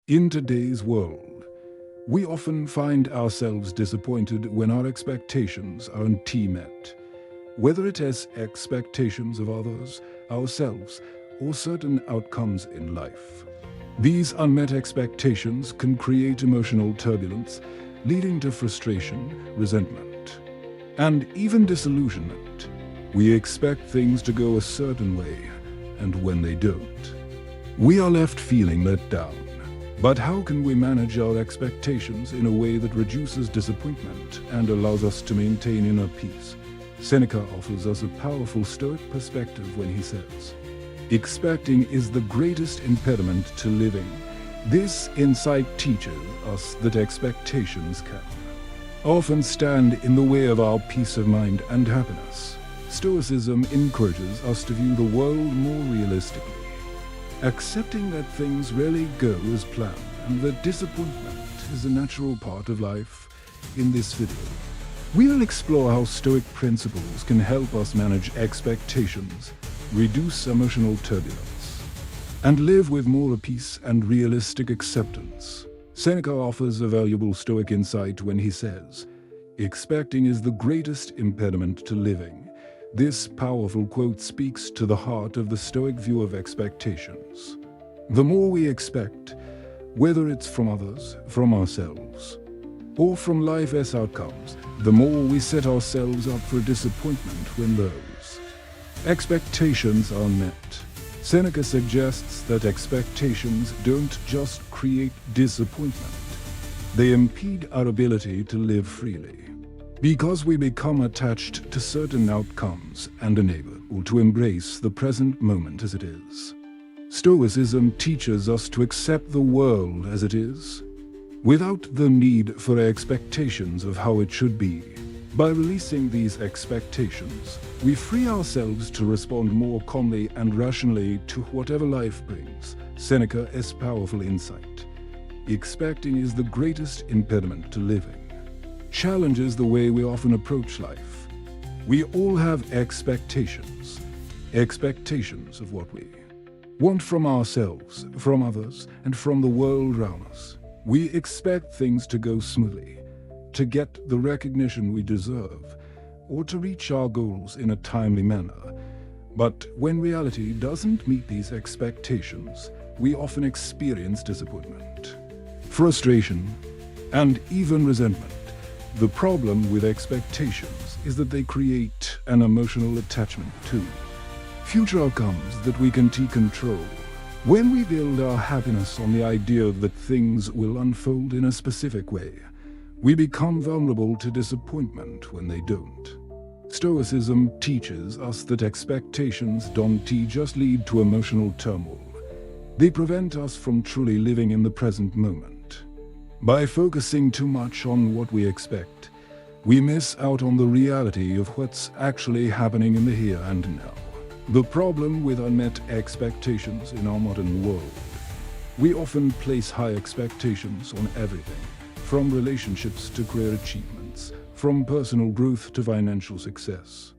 In today's world, we often find ourselves disappointed when our expectations aren't met. Whether it is expectations of others, ourselves, or certain outcomes in life. These unmet expectations can create emotional turbulence, leading to frustration, resentment, and even disillusionment. We expect things to go a certain way, and when they don't, we are left feeling let down. But how can we manage our expectations in a way that reduces disappointment and allows us to maintain inner peace? Seneca offers us a powerful Stoic perspective when he says, "Expecting is the greatest impediment to living." This insight teaches us that expectations can often stand in the way of our peace of mind and happiness. Stoicism encourages us to view the world more realistically, accepting that things rarely go as planned and that disappointment is a natural part of life. In this video, we'll explore how Stoic principles can help us manage expectations, reduce emotional turbulence, and live with more peace and realistic acceptance. Seneca offers a valuable Stoic insight when he says, "Expecting is the greatest impediment to living." This powerful quote speaks to the heart of the Stoic view of expectations. The more we expect, whether it's from others, from ourselves, or from life's outcomes, the more we set ourselves up for disappointment when those expectations are met. Seneca suggests that expectations don't just create disappointment, they impede our ability to live freely. Because we become attached to certain outcomes and unable to embrace the present moment as it is. Stoicism teaches us to accept the world as it is, without the need for expectations of how it should be. By releasing these expectations, we free ourselves to respond more calmly and rationally to whatever life brings. Seneca's powerful insight, "Expecting is the greatest impediment to living," challenges the way we often approach life. We all have expectations of what we want from ourselves, from others, and from the world around us. We expect things to go smoothly, to get the recognition we deserve, or to reach our goals in a timely manner. But when reality doesn't meet these expectations, we often experience disappointment, frustration, and even resentment. The problem with expectations is that they create an emotional attachment to future outcomes that we can take control. When we build our happiness on the idea that things will unfold in a specific way, we become vulnerable to disappointment when they don't. Stoicism teaches us that expectations don't just lead to emotional turmoil. They prevent us from truly living in the present moment. By focusing too much on what we expect, we miss out on the reality of what's actually happening in the here and now. The problem with unmet expectations in our modern world: we often place high expectations on everything, from relationships to career achievements, from personal growth to financial success.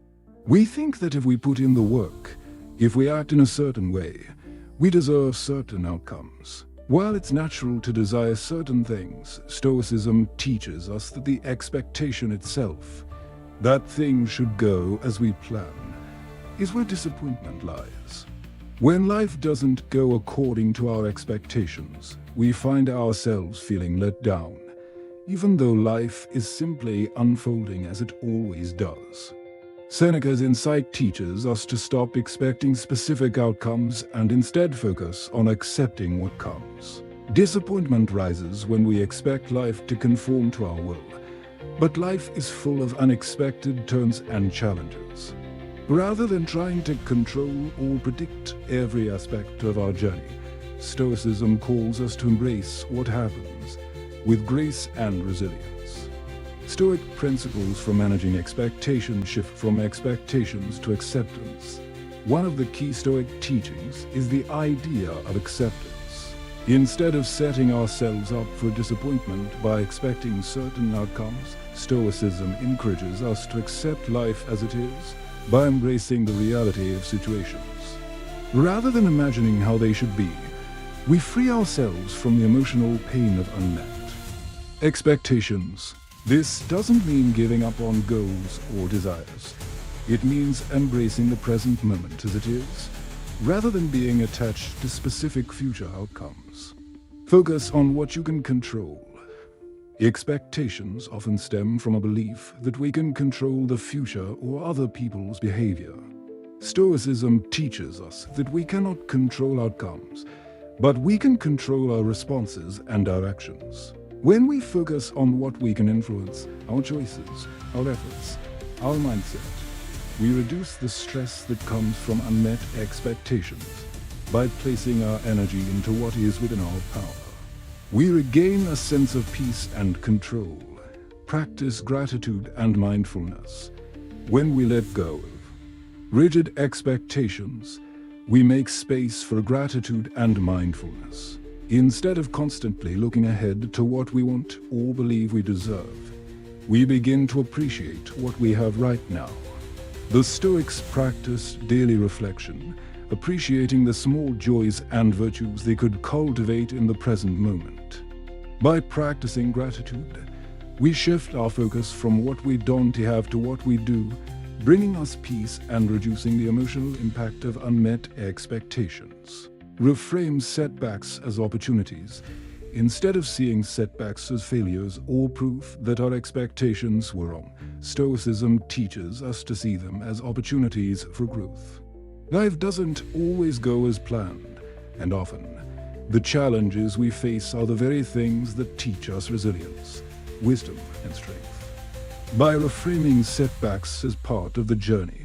We think that if we put in the work, if we act in a certain way, we deserve certain outcomes. While it's natural to desire certain things, Stoicism teaches us that the expectation itself, that things should go as we plan, is where disappointment lies. When life doesn't go according to our expectations, we find ourselves feeling let down, even though life is simply unfolding as it always does. Seneca's insight teaches us to stop expecting specific outcomes and instead focus on accepting what comes. Disappointment rises when we expect life to conform to our will, but life is full of unexpected turns and challenges. Rather than trying to control or predict every aspect of our journey, Stoicism calls us to embrace what happens with grace and resilience. Stoic principles for managing expectations shift from expectations to acceptance. One of the key Stoic teachings is the idea of acceptance. Instead of setting ourselves up for disappointment by expecting certain outcomes, Stoicism encourages us to accept life as it is by embracing the reality of situations. Rather than imagining how they should be, we free ourselves from the emotional pain of unmet expectations. This doesn't mean giving up on goals or desires. It means embracing the present moment as it is, rather than being attached to specific future outcomes. Focus on what you can control. Expectations often stem from a belief that we can control the future or other people's behavior. Stoicism teaches us that we cannot control outcomes, but we can control our responses and our actions. When we focus on what we can influence, our choices, our efforts, our mindset, we reduce the stress that comes from unmet expectations by placing our energy into what is within our power. We regain a sense of peace and control, practice gratitude and mindfulness. When we let go of rigid expectations, we make space for gratitude and mindfulness. Instead of constantly looking ahead to what we want or believe we deserve, we begin to appreciate what we have right now. The Stoics practiced daily reflection, appreciating the small joys and virtues they could cultivate in the present moment. By practicing gratitude, we shift our focus from what we don't have to what we do, bringing us peace and reducing the emotional impact of unmet expectations. Reframe setbacks as opportunities, instead of seeing setbacks as failures or proof that our expectations were wrong. Stoicism teaches us to see them as opportunities for growth. Life doesn't always go as planned, and often, the challenges we face are the very things that teach us resilience, wisdom, and strength. By reframing setbacks as part of the journey,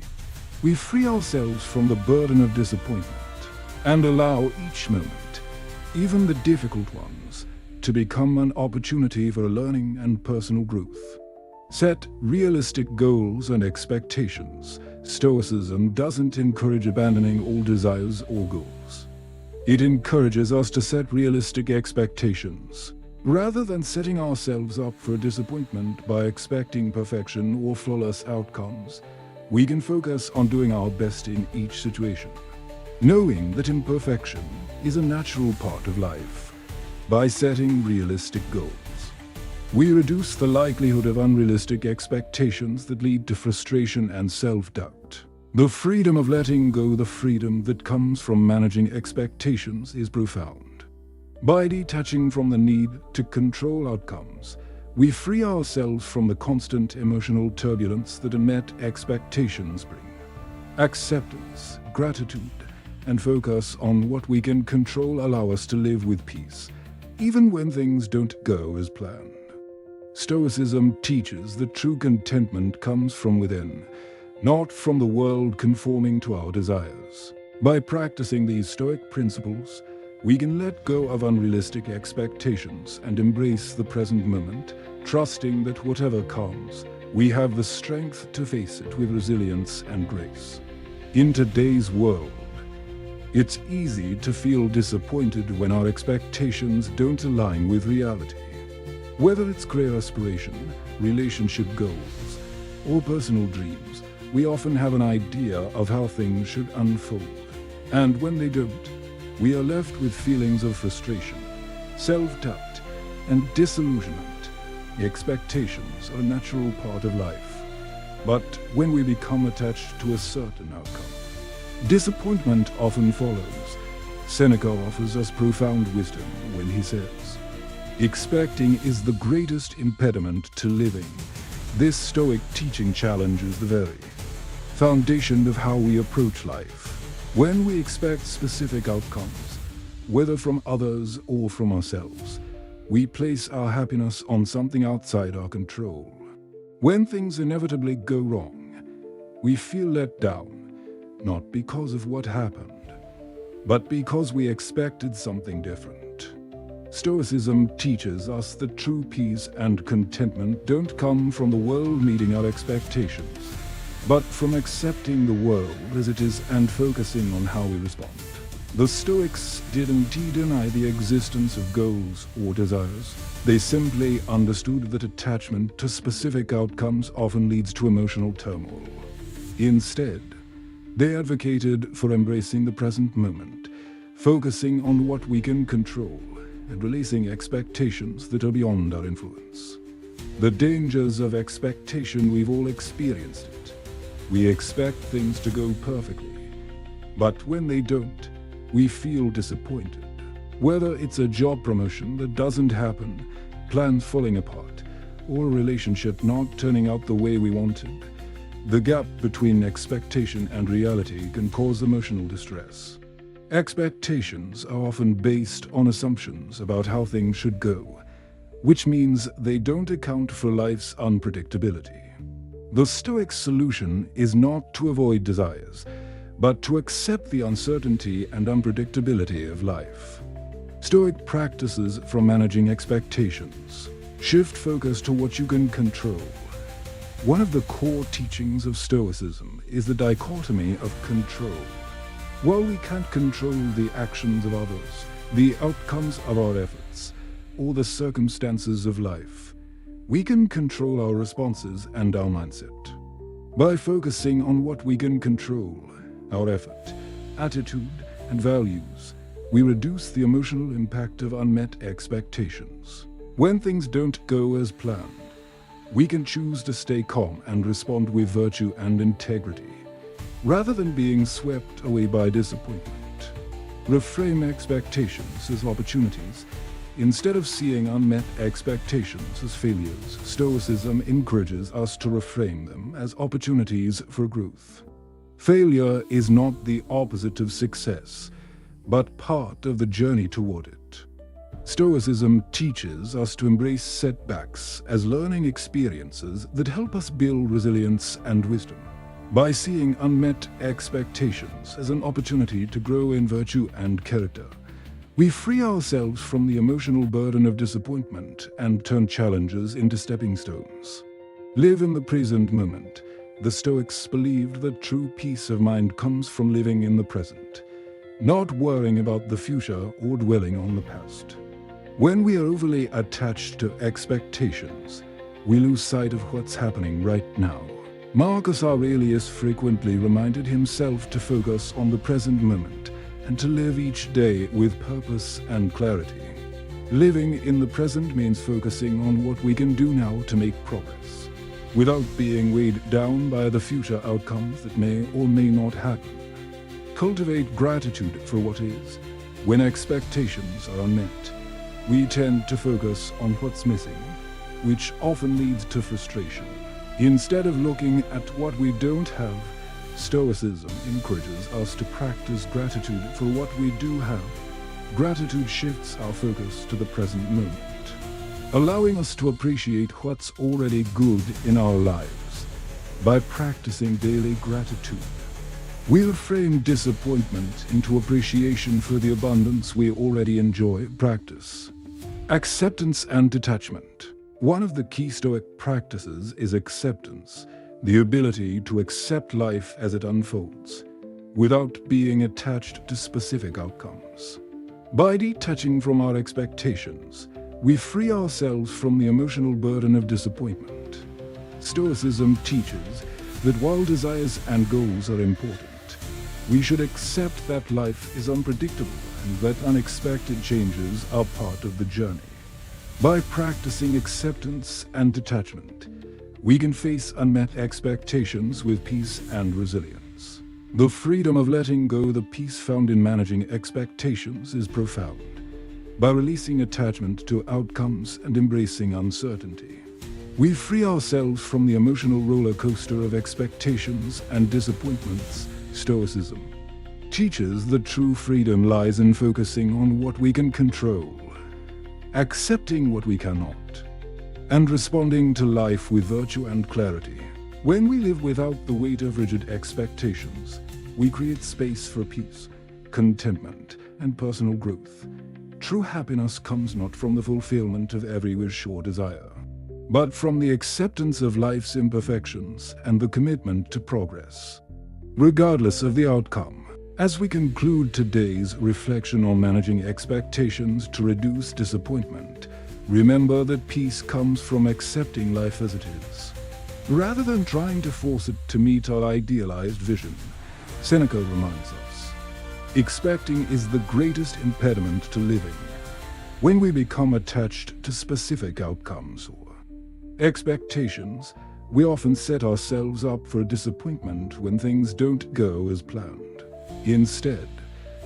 we free ourselves from the burden of disappointment and allow each moment, even the difficult ones, to become an opportunity for learning and personal growth. Set realistic goals and expectations. Stoicism doesn't encourage abandoning all desires or goals. It encourages us to set realistic expectations. Rather than setting ourselves up for disappointment by expecting perfection or flawless outcomes, we can focus on doing our best in each situation, knowing that imperfection is a natural part of life. By setting realistic goals, we reduce the likelihood of unrealistic expectations that lead to frustration and self-doubt. The freedom of letting go, the freedom that comes from managing expectations, is profound. By detaching from the need to control outcomes, we free ourselves from the constant emotional turbulence that unmet expectations bring. Acceptance, gratitude, and focus on what we can control allow us to live with peace, even when things don't go as planned. Stoicism teaches that true contentment comes from within, not from the world conforming to our desires. By practicing these Stoic principles, we can let go of unrealistic expectations and embrace the present moment, trusting that whatever comes, we have the strength to face it with resilience and grace. In today's world, it's easy to feel disappointed when our expectations don't align with reality. Whether it's career aspiration, relationship goals, or personal dreams, we often have an idea of how things should unfold. And when they don't, we are left with feelings of frustration, self-doubt, and disillusionment. Expectations are a natural part of life. But when we become attached to a certain outcome, disappointment often follows. Seneca offers us profound wisdom when he says, "Expecting is the greatest impediment to living." This Stoic teaching challenges the very foundation of how we approach life. When we expect specific outcomes, whether from others or from ourselves, we place our happiness on something outside our control. When things inevitably go wrong, we feel let down, not because of what happened, but because we expected something different. Stoicism teaches us that true peace and contentment don't come from the world meeting our expectations, but from accepting the world as it is and focusing on how we respond. The Stoics didn't deny the existence of goals or desires. They simply understood that attachment to specific outcomes often leads to emotional turmoil. Instead, they advocated for embracing the present moment, focusing on what we can control and releasing expectations that are beyond our influence. The dangers of expectation, we've all experienced it. We expect things to go perfectly, but when they don't, we feel disappointed. Whether it's a job promotion that doesn't happen, plans falling apart, or a relationship not turning out the way we wanted, the gap between expectation and reality can cause emotional distress. Expectations are often based on assumptions about how things should go, which means they don't account for life's unpredictability. The Stoic solution is not to avoid desires, but to accept the uncertainty and unpredictability of life. Stoic practices from managing expectations shift focus to what you can control. One of the core teachings of Stoicism is the dichotomy of control. While we can't control the actions of others, the outcomes of our efforts, or the circumstances of life, we can control our responses and our mindset. By focusing on what we can control, our effort, attitude, and values, we reduce the emotional impact of unmet expectations. When things don't go as planned, we can choose to stay calm and respond with virtue and integrity, rather than being swept away by disappointment. Reframe expectations as opportunities. Instead of seeing unmet expectations as failures, Stoicism encourages us to reframe them as opportunities for growth. Failure is not the opposite of success, but part of the journey toward it. Stoicism teaches us to embrace setbacks as learning experiences that help us build resilience and wisdom. By seeing unmet expectations as an opportunity to grow in virtue and character, we free ourselves from the emotional burden of disappointment and turn challenges into stepping stones. Live in the present moment. The Stoics believed that true peace of mind comes from living in the present, not worrying about the future or dwelling on the past. When we are overly attached to expectations, we lose sight of what's happening right now. Marcus Aurelius frequently reminded himself to focus on the present moment and to live each day with purpose and clarity. Living in the present means focusing on what we can do now to make progress, without being weighed down by the future outcomes that may or may not happen. Cultivate gratitude for what is. When expectations are unmet, we tend to focus on what's missing, which often leads to frustration. Instead of looking at what we don't have, Stoicism encourages us to practice gratitude for what we do have. Gratitude shifts our focus to the present moment, allowing us to appreciate what's already good in our lives. By practicing daily gratitude, we'll frame disappointment into appreciation for the abundance we already enjoy. Practice acceptance and detachment. One of the key Stoic practices is acceptance, the ability to accept life as it unfolds, without being attached to specific outcomes. By detaching from our expectations, we free ourselves from the emotional burden of disappointment. Stoicism teaches that while desires and goals are important, we should accept that life is unpredictable and that unexpected changes are part of the journey. By practicing acceptance and detachment, we can face unmet expectations with peace and resilience. The freedom of letting go, the peace found in managing expectations, is profound. By releasing attachment to outcomes and embracing uncertainty, we free ourselves from the emotional roller coaster of expectations and disappointments. Stoicism teaches that true freedom lies in focusing on what we can control, accepting what we cannot, and responding to life with virtue and clarity. When we live without the weight of rigid expectations, we create space for peace, contentment, and personal growth. True happiness comes not from the fulfillment of every wish or desire, but from the acceptance of life's imperfections and the commitment to progress, regardless of the outcome. As we conclude today's reflection on managing expectations to reduce disappointment, remember that peace comes from accepting life as it is, rather than trying to force it to meet our idealized vision. Seneca reminds us, Expecting is the greatest impediment to living. When we become attached to specific outcomes or expectations, we often set ourselves up for disappointment when things don't go as planned. Instead,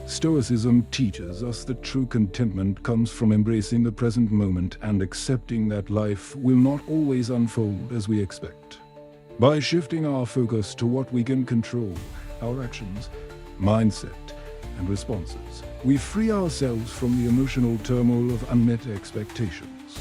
Stoicism teaches us that true contentment comes from embracing the present moment and accepting that life will not always unfold as we expect. By shifting our focus to what we can control, our actions, mindset, and responses, we free ourselves from the emotional turmoil of unmet expectations.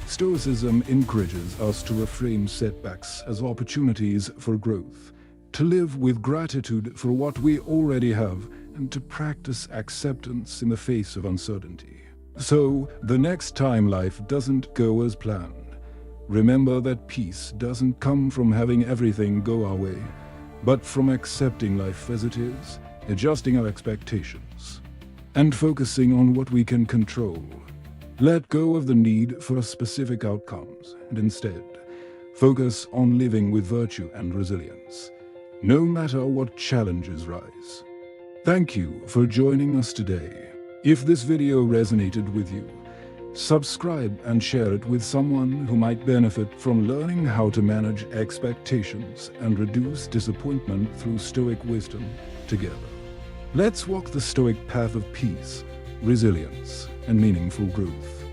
Stoicism encourages us to reframe setbacks as opportunities for growth, to live with gratitude for what we already have, and to practice acceptance in the face of uncertainty. So, the next time life doesn't go as planned, remember that peace doesn't come from having everything go our way, but from accepting life as it is, adjusting our expectations, and focusing on what we can control. Let go of the need for specific outcomes, and instead, focus on living with virtue and resilience, no matter what challenges rise. Thank you for joining us today. If this video resonated with you, subscribe and share it with someone who might benefit from learning how to manage expectations and reduce disappointment through Stoic wisdom together. Let's walk the Stoic path of peace, resilience, and meaningful growth.